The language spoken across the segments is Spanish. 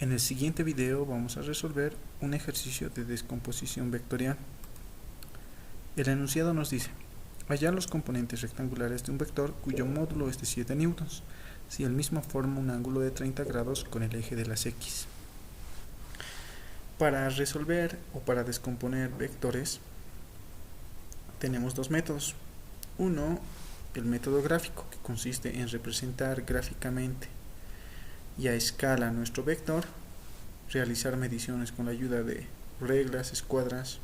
En el siguiente video vamos a resolver un ejercicio de descomposición vectorial. El enunciado nos dice: hallar los componentes rectangulares de un vector cuyo módulo es de 7 newtons, si el mismo forma un ángulo de 30 grados con el eje de las x. Para resolver o para descomponer vectores tenemos dos métodos. Uno, el método gráfico, que consiste en representar gráficamente y a escala nuestro vector, realizar mediciones con la ayuda de reglas, escuadras.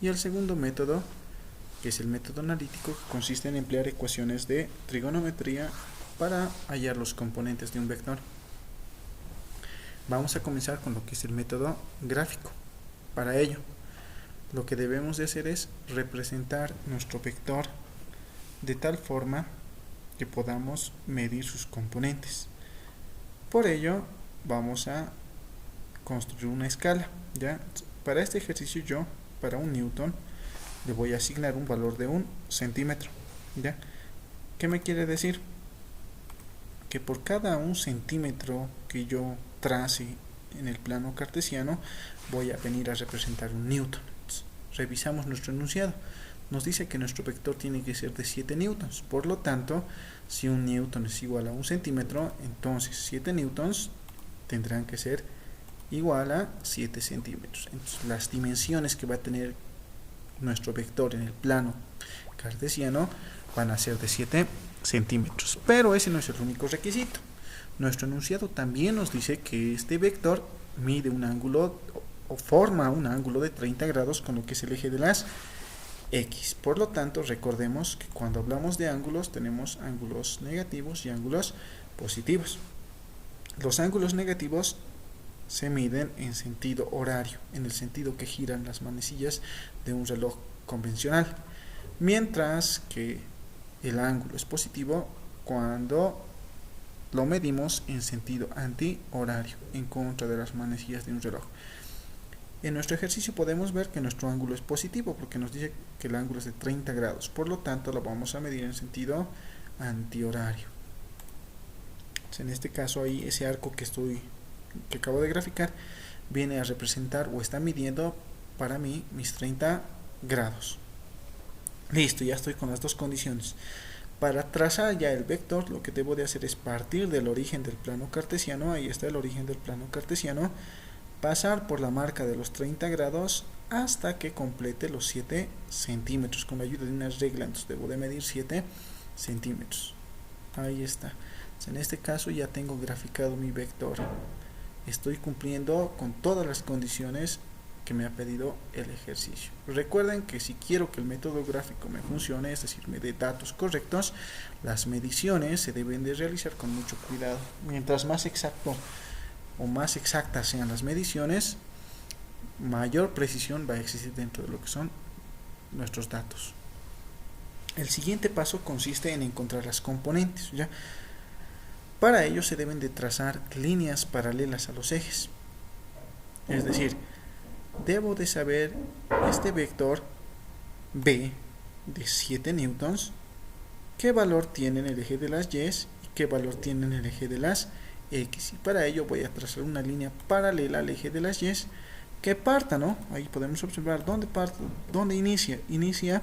Y el segundo método, que es el método analítico, que consiste en emplear ecuaciones de trigonometría para hallar los componentes de un vector. Vamos a comenzar con lo que es el método gráfico. Para ello, lo que debemos de hacer es representar nuestro vector de tal forma que podamos medir sus componentes. Por ello, vamos a construir una escala, ¿ya? Para este ejercicio yo, para un newton, le voy a asignar un valor de 1 centímetro, ¿ya? ¿Qué me quiere decir? Que por cada 1 centímetro que yo trace en el plano cartesiano, voy a venir a representar un newton. Revisamos nuestro enunciado. Nos dice que nuestro vector tiene que ser de 7 newtons. Por lo tanto, si un newton es igual a 1 centímetro, entonces 7 newtons tendrán que ser igual a 7 centímetros. Entonces, las dimensiones que va a tener nuestro vector en el plano cartesiano van a ser de 7 centímetros. Pero ese no es el único requisito. Nuestro enunciado también nos dice que este vector mide un ángulo o forma un ángulo de 30 grados con lo que es el eje de las x. Por lo tanto, recordemos que cuando hablamos de ángulos tenemos ángulos negativos y ángulos positivos. Los ángulos negativos se miden en sentido horario, en el sentido que giran las manecillas de un reloj convencional, mientras que el ángulo es positivo cuando lo medimos en sentido antihorario, en contra de las manecillas de un reloj. En nuestro ejercicio podemos ver que nuestro ángulo es positivo porque nos dice que el ángulo es de 30 grados, por lo tanto lo vamos a medir en sentido antihorario. En este caso, ahí ese arco que acabo de graficar viene a representar o está midiendo para mí mis 30 grados. Listo, ya estoy con las dos condiciones. Para trazar ya el vector, lo que debo de hacer es partir del origen del plano cartesiano. Ahí está el origen del plano cartesiano. Pasar por la marca de los 30 grados hasta que complete los 7 centímetros con la ayuda de una regla. Entonces debo de medir 7 centímetros. Ahí está. En este caso ya tengo graficado mi vector. Estoy cumpliendo con todas las condiciones que me ha pedido el ejercicio. Recuerden que si quiero que el método gráfico me funcione, es decir, me dé datos correctos, las mediciones se deben de realizar con mucho cuidado. Mientras más exacto o más exactas sean las mediciones, mayor precisión va a existir dentro de lo que son nuestros datos. El siguiente paso consiste en encontrar las componentes, ¿ya? Para ello se deben de trazar líneas paralelas a los ejes. Es decir, debo de saber este vector B de 7 newtons, qué valor tiene en el eje de las y y qué valor tiene en el eje de las x. Y para ello voy a trazar una línea paralela al eje de las y que parta, ¿no? Ahí podemos observar dónde parte, dónde inicia. Inicia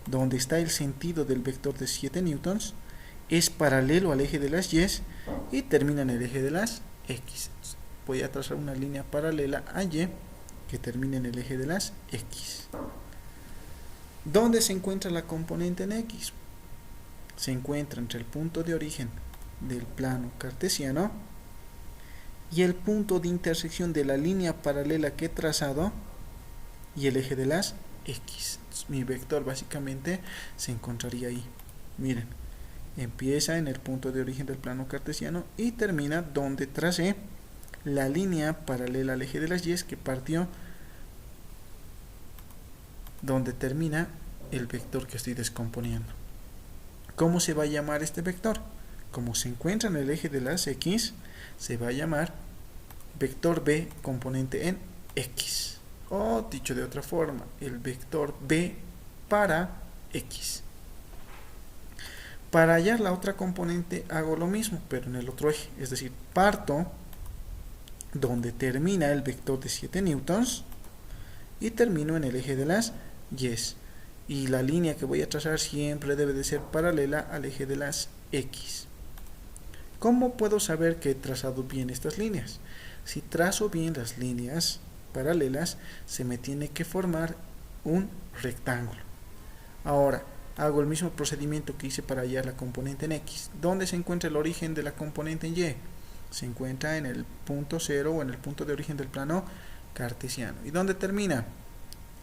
donde está el sentido del vector de 7 newtons, es paralelo al eje de las y termina en el eje de las x. Voy a trazar una línea paralela a y que termina en el eje de las x. ¿Dónde se encuentra la componente en x? Se encuentra entre el punto de origen del plano cartesiano y el punto de intersección de la línea paralela que he trazado y el eje de las x. Entonces, mi vector básicamente se encontraría ahí. Miren, empieza en el punto de origen del plano cartesiano y termina donde tracé la línea paralela al eje de las y que partió donde termina el vector que estoy descomponiendo. ¿Cómo se va a llamar este vector? Como se encuentra en el eje de las x, se va a llamar vector B componente en x. O dicho de otra forma, el vector B para x. Para hallar la otra componente hago lo mismo, pero en el otro eje. Es decir, parto donde termina el vector de 7 newtons y termino en el eje de las Y's. Y la línea que voy a trazar siempre debe de ser paralela al eje de las X. ¿Cómo puedo saber que he trazado bien estas líneas? Si trazo bien las líneas paralelas, se me tiene que formar un rectángulo. Ahora, hago el mismo procedimiento que hice para hallar la componente en X. ¿Dónde se encuentra el origen de la componente en Y? Se encuentra en el punto 0 o en el punto de origen del plano cartesiano. ¿Y dónde termina?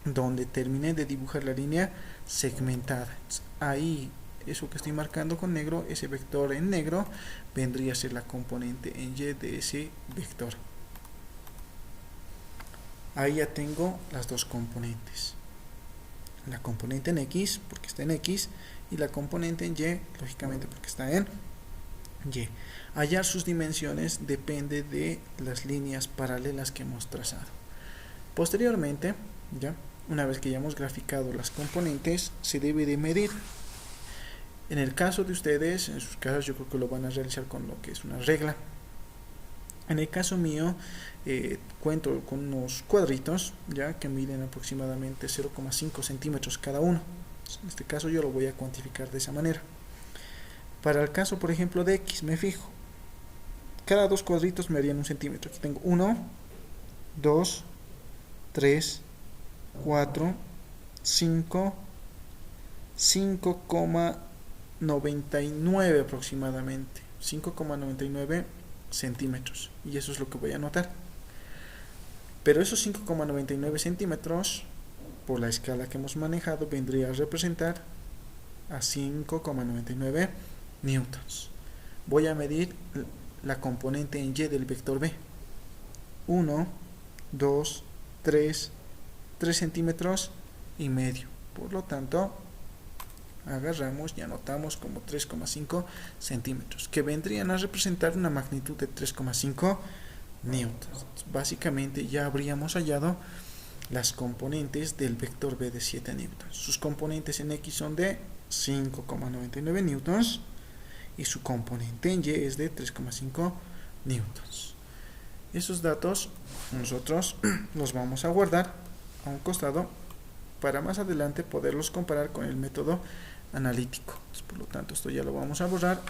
Donde terminé de dibujar la línea segmentada. Ahí, eso que estoy marcando con negro, ese vector en negro, vendría a ser la componente en Y de ese vector. Ahí ya tengo las dos componentes. La componente en X, porque está en X, y la componente en Y, lógicamente porque está en Y. Hallar sus dimensiones depende de las líneas paralelas que hemos trazado. Posteriormente, ya una vez que ya hemos graficado las componentes, se debe de medir. En el caso de ustedes, en sus casas, yo creo que lo van a realizar con lo que es una regla. En el caso mío, cuento con unos cuadritos ya que miden aproximadamente 0,5 centímetros cada uno. En este caso yo lo voy a cuantificar de esa manera. Para el caso, por ejemplo, de X, me fijo. Cada dos cuadritos me harían un centímetro. Aquí tengo 1, 2, 3, 4, 5, 5,99 aproximadamente. 5,99 centímetros. Y eso es lo que voy a anotar. Pero esos 5,99 centímetros, por la escala que hemos manejado, vendría a representar a 5,99 newtons. Voy a medir la componente en Y del vector B. 1, 2, 3 centímetros y medio. Por lo tanto, agarramos y anotamos como 3,5 centímetros, que vendrían a representar una magnitud de 3,5 newtons. Básicamente ya habríamos hallado las componentes del vector B de 7 newtons. Sus componentes en X son de 5,99 newtons y su componente en Y es de 3,5 newtons. Esos datos nosotros los vamos a guardar a un costado para más adelante poderlos comparar con el método analítico. Por lo tanto, esto ya lo vamos a borrar.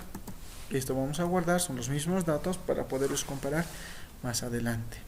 Esto vamos a guardar, son los mismos datos para poderlos comparar más adelante.